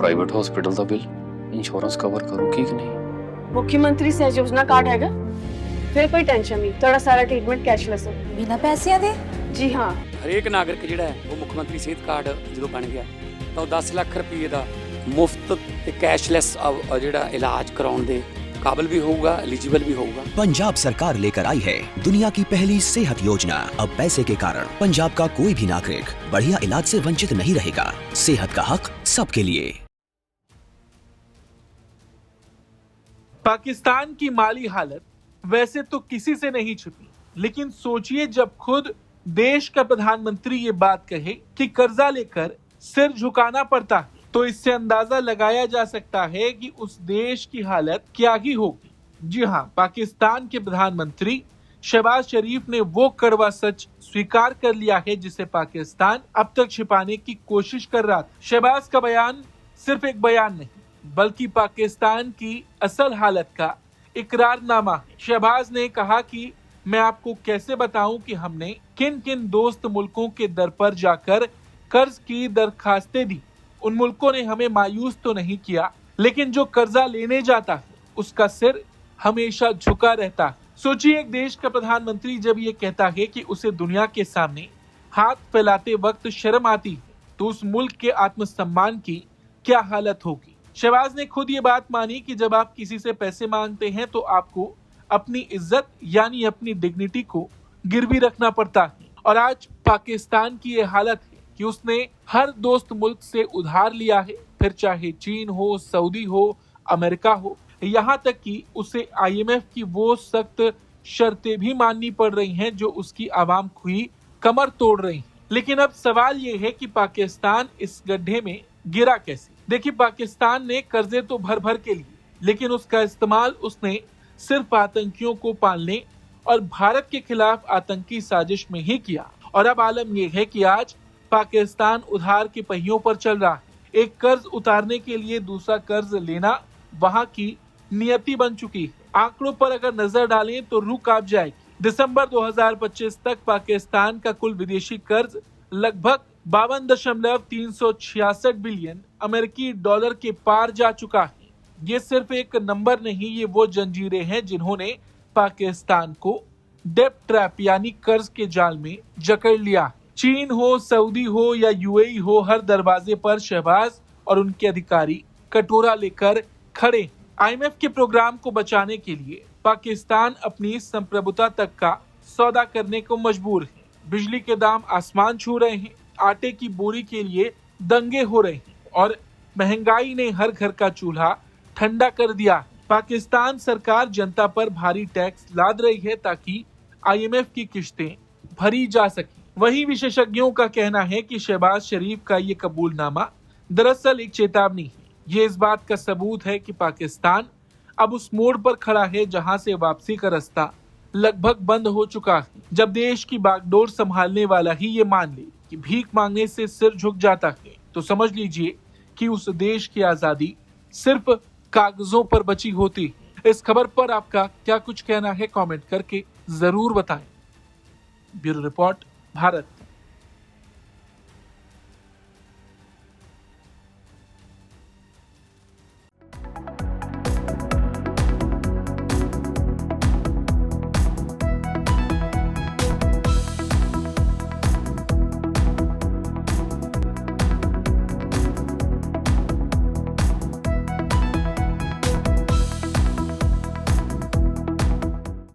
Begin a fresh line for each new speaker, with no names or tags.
Private hospital ਦਾ bill insurance cover ਕਰੂਗੀ ਕਿ ਨਹੀਂ।
मुख्यमंत्री सहज योजना कार्ड हैगा, फिर कोई टेंशन नहीं, थोड़ा सारा ट्रीटमेंट कैशलेस है।
बिना पैसिਆਂ ਦੇ?
जी हाँ।
ਹਰੇਕ ਨਾਗਰਿਕ ਜਿਹੜਾ ਹੈ ਉਹ ਮੁੱਖ ਮੰਤਰੀ ਸਿਹਤ ਕਾਰਡ ਜਦੋਂ ਬਣ ਗਿਆ ਤਾਂ ਉਹ 10 ਲੱਖ ਰੁਪਏ ਦਾ ਮੁਫਤ ਤੇ ਕੈਸ਼ਲੈਸ ਜਿਹੜਾ ਇਲਾਜ ਕਰਾਉਣ ਦੇ काबिल भी होगा, एलिजिबल भी होगा।
पंजाब सरकार लेकर आई है दुनिया की पहली सेहत योजना। अब पैसे के कारण पंजाब का कोई भी नागरिक बढ़िया इलाज से वंचित नहीं रहेगा। सेहत का हक सबके लिए।
पाकिस्तान की माली हालत वैसे तो किसी से नहीं छुपी, लेकिन सोचिए जब खुद देश का प्रधानमंत्री ये बात कहे कि कर्जा लेकर सिर झुकाना पड़ता है, तो इससे अंदाजा लगाया जा सकता है कि उस देश की हालत क्या ही होगी। जी हाँ, पाकिस्तान के प्रधानमंत्री शहबाज शरीफ ने वो कड़वा सच स्वीकार कर लिया है जिसे पाकिस्तान अब तक छिपाने की कोशिश कर रहा था। शहबाज का बयान सिर्फ एक बयान नहीं, बल्कि पाकिस्तान की असल हालत का इकरारनामा है। शहबाज ने कहा कि मैं आपको कैसे बताऊं कि हमने किन किन दोस्त मुल्कों के दर पर जाकर कर्ज की दरखास्तें दी। उन मुल्कों ने हमें मायूस तो नहीं किया, लेकिन जो कर्जा लेने जाता है उसका सिर हमेशा झुका रहता है। सोचिए, एक देश का प्रधानमंत्री जब ये कहता है कि उसे दुनिया के सामने हाथ फैलाते वक्त शर्म आती है, तो उस मुल्क के आत्मसम्मान की क्या हालत होगी। शहबाज ने खुद ये बात मानी कि जब आप किसी से पैसे मांगते हैं तो आपको अपनी इज्जत यानी अपनी डिग्निटी को गिरवी रखना पड़ता है। और आज पाकिस्तान की ये हालत है कि उसने हर दोस्त मुल्क से उधार लिया है, फिर चाहे चीन हो, सऊदी हो, अमेरिका हो, यहाँ तक कि उसे IMF की वो सख्त शर्तें भी माननी पड़ रही हैं जो उसकी आवाम खुई कमर तोड़ रही हैं। लेकिन अब सवाल ये है कि पाकिस्तान इस गड्ढे में गिरा कैसे। देखिए, पाकिस्तान ने कर्जे तो भर भर के लिए, लेकिन उसका इस्तेमाल उसने सिर्फ आतंकियों को पालने और भारत के खिलाफ आतंकी साजिश में ही किया। और अब आलम यह है कि आज पाकिस्तान उधार के पहियों पर चल रहा है। एक कर्ज उतारने के लिए दूसरा कर्ज लेना वहां की नियति बन चुकी है। आंकड़ों पर अगर नजर डालें तो रूह कांप जाएगी। दिसंबर 2025 तक पाकिस्तान का कुल विदेशी कर्ज लगभग 52.366 बिलियन अमेरिकी डॉलर के पार जा चुका है। ये सिर्फ एक नंबर नहीं, ये वो जंजीरें हैं जिन्होंने पाकिस्तान को डेब्ट ट्रैप यानी कर्ज के जाल में जकड़ लिया। चीन हो, सऊदी हो या UAE हो, हर दरवाजे पर शहबाज और उनके अधिकारी कटोरा लेकर खड़े। IMF के प्रोग्राम को बचाने के लिए पाकिस्तान अपनी संप्रभुता तक का सौदा करने को मजबूर है। बिजली के दाम आसमान छू रहे हैं, आटे की बोरी के लिए दंगे हो रहे हैं और महंगाई ने हर घर का चूल्हा ठंडा कर दिया। पाकिस्तान सरकार जनता पर भारी टैक्स लाद रही है ताकि IMF की किश्तें भरी जा सके। वहीं विशेषज्ञों का कहना है कि शहबाज शरीफ का ये कबूलनामा दरअसल एक चेतावनी है। ये इस बात का सबूत है कि पाकिस्तान अब उस मोड़ पर खड़ा है जहां से वापसी का रास्ता लगभग बंद हो चुका है। जब देश की बागडोर संभालने वाला ही ये मान ले कि भीख मांगने से सिर झुक जाता है, तो समझ लीजिए कि उस देश की आजादी सिर्फ कागजों पर बची होती है। इस खबर पर आपका क्या कुछ कहना है, कमेंट करके जरूर बताएं। Bureau report, Bharat.